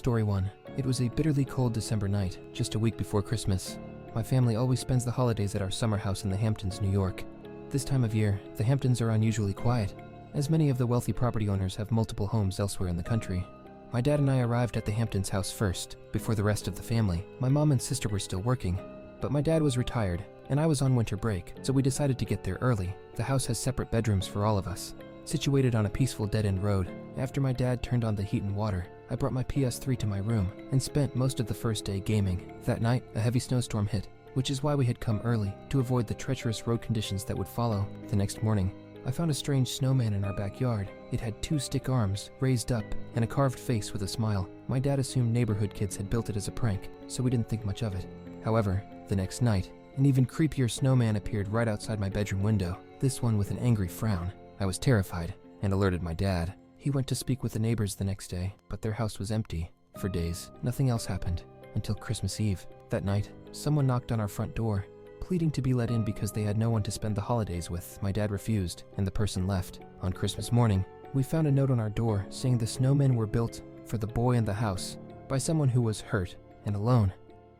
Story 1. It was a bitterly cold December night, just a week before Christmas. My family always spends the holidays at our summer house in the Hamptons, New York. This time of year, the Hamptons are unusually quiet, as many of the wealthy property owners have multiple homes elsewhere in the country. My dad and I arrived at the Hamptons house first, before the rest of the family. My mom and sister were still working, but my dad was retired, and I was on winter break, so we decided to get there early. The house has separate bedrooms for all of us, situated on a peaceful dead-end road. After my dad turned on the heat and water, I brought my PS3 to my room and spent most of the first day gaming. That night, a heavy snowstorm hit, which is why we had come early, to avoid the treacherous road conditions that would follow. The next morning, I found a strange snowman in our backyard. It had 2 stick arms, raised up, and a carved face with a smile. My dad assumed neighborhood kids had built it as a prank, so we didn't think much of it. However, the next night, an even creepier snowman appeared right outside my bedroom window, this one with an angry frown. I was terrified and alerted my dad. He went to speak with the neighbors the next day, but their house was empty. For days, nothing else happened, until Christmas Eve. That night, someone knocked on our front door, pleading to be let in because they had no one to spend the holidays with. My dad refused, and the person left. On Christmas morning, we found a note on our door saying the snowmen were built for the boy in the house by someone who was hurt and alone.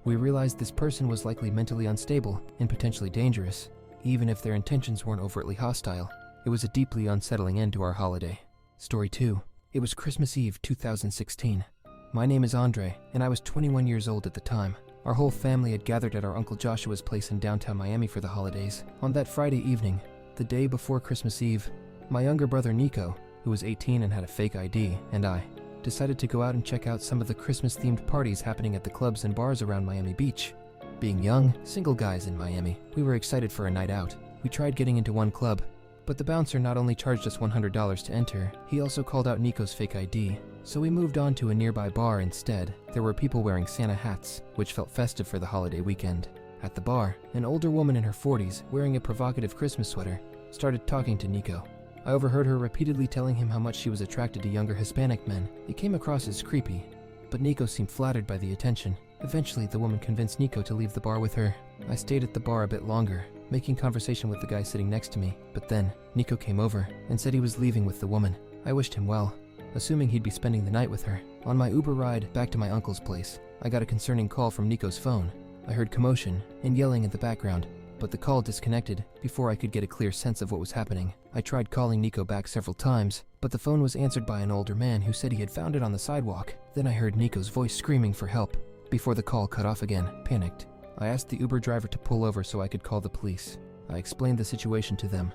We realized this person was likely mentally unstable and potentially dangerous, even if their intentions weren't overtly hostile. It was a deeply unsettling end to our holiday. Story 2. It was Christmas Eve 2016. My name is Andre, and I was 21 years old at the time. Our whole family had gathered at our Uncle Joshua's place in downtown Miami for the holidays. On that Friday evening, the day before Christmas Eve, my younger brother Nico, who was 18 and had a fake ID, and I decided to go out and check out some of the Christmas-themed parties happening at the clubs and bars around Miami Beach. Being young, single guys in Miami, we were excited for a night out. We tried getting into one club, but the bouncer not only charged us $100 to enter, he also called out Nico's fake ID. So we moved on to a nearby bar instead. There were people wearing Santa hats, which felt festive for the holiday weekend. At the bar, an older woman in her 40s, wearing a provocative Christmas sweater, started talking to Nico. I overheard her repeatedly telling him how much she was attracted to younger Hispanic men. It came across as creepy, but Nico seemed flattered by the attention. Eventually, the woman convinced Nico to leave the bar with her. I stayed at the bar a bit longer, making conversation with the guy sitting next to me, but then Nico came over and said he was leaving with the woman. I wished him well, assuming he'd be spending the night with her. On my Uber ride back to my uncle's place, I got a concerning call from Nico's phone. I heard commotion and yelling in the background, but the call disconnected before I could get a clear sense of what was happening. I tried calling Nico back several times, but the phone was answered by an older man who said he had found it on the sidewalk. Then I heard Nico's voice screaming for help before the call cut off again. Panicked, I asked the Uber driver to pull over so I could call the police. I explained the situation to them,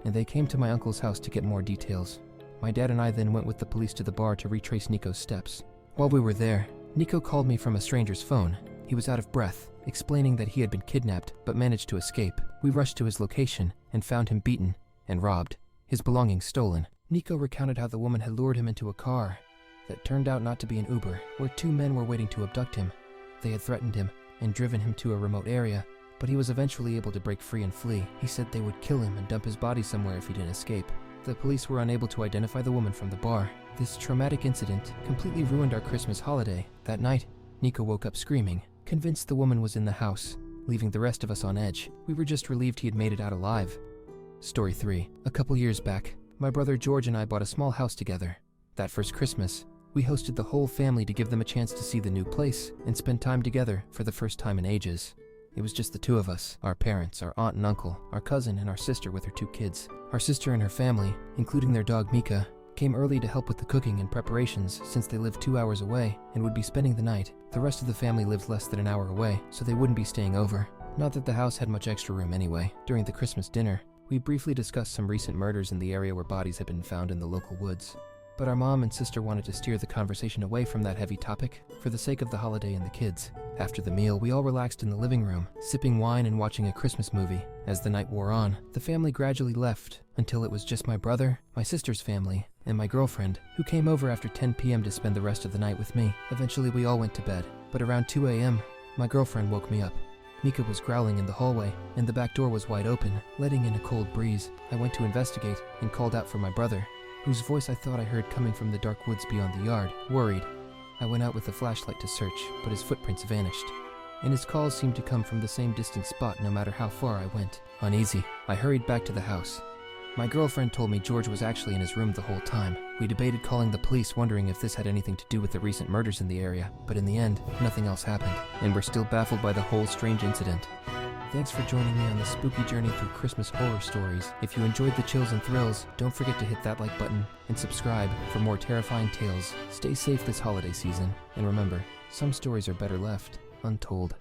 and they came to my uncle's house to get more details. My dad and I then went with the police to the bar to retrace Nico's steps. While we were there, Nico called me from a stranger's phone. He was out of breath, explaining that he had been kidnapped but managed to escape. We rushed to his location and found him beaten and robbed, his belongings stolen. Nico recounted how the woman had lured him into a car that turned out not to be an Uber, where 2 men were waiting to abduct him. They had threatened him and driven him to a remote area, but he was eventually able to break free and flee. He said they would kill him and dump his body somewhere if he didn't escape. The police were unable to identify the woman from the bar. This traumatic incident completely ruined our Christmas holiday. That night, Nico woke up screaming, convinced the woman was in the house, leaving the rest of us on edge. We were just relieved he had made it out alive. Story 3. A couple years back, my brother George and I bought a small house together. That first Christmas, we hosted the whole family to give them a chance to see the new place and spend time together for the first time in ages. It was just the 2 of us, our parents, our aunt and uncle, our cousin, and our sister with her 2 kids. Our sister and her family, including their dog Mika, came early to help with the cooking and preparations since they lived 2 hours away and would be spending the night. The rest of the family lived less than an hour away, so they wouldn't be staying over. Not that the house had much extra room anyway. During the Christmas dinner, we briefly discussed some recent murders in the area where bodies had been found in the local woods. But our mom and sister wanted to steer the conversation away from that heavy topic for the sake of the holiday and the kids. After the meal, we all relaxed in the living room, sipping wine and watching a Christmas movie. As the night wore on, the family gradually left until it was just my brother, my sister's family, and my girlfriend, who came over after 10 p.m. to spend the rest of the night with me. Eventually, we all went to bed, but around 2 a.m., my girlfriend woke me up. Mika was growling in the hallway, and the back door was wide open, letting in a cold breeze. I went to investigate and called out for my brother, whose voice I thought I heard coming from the dark woods beyond the yard. Worried, I went out with a flashlight to search, but his footprints vanished, and his calls seemed to come from the same distant spot no matter how far I went. Uneasy, I hurried back to the house, My girlfriend told me George was actually in his room the whole time. We debated calling the police, wondering if this had anything to do with the recent murders in the area, but in the end, nothing else happened, and we're still baffled by the whole strange incident. Thanks for joining me on this spooky journey through Christmas horror stories. If you enjoyed the chills and thrills, don't forget to hit that like button and subscribe for more terrifying tales. Stay safe this holiday season, and remember, some stories are better left untold.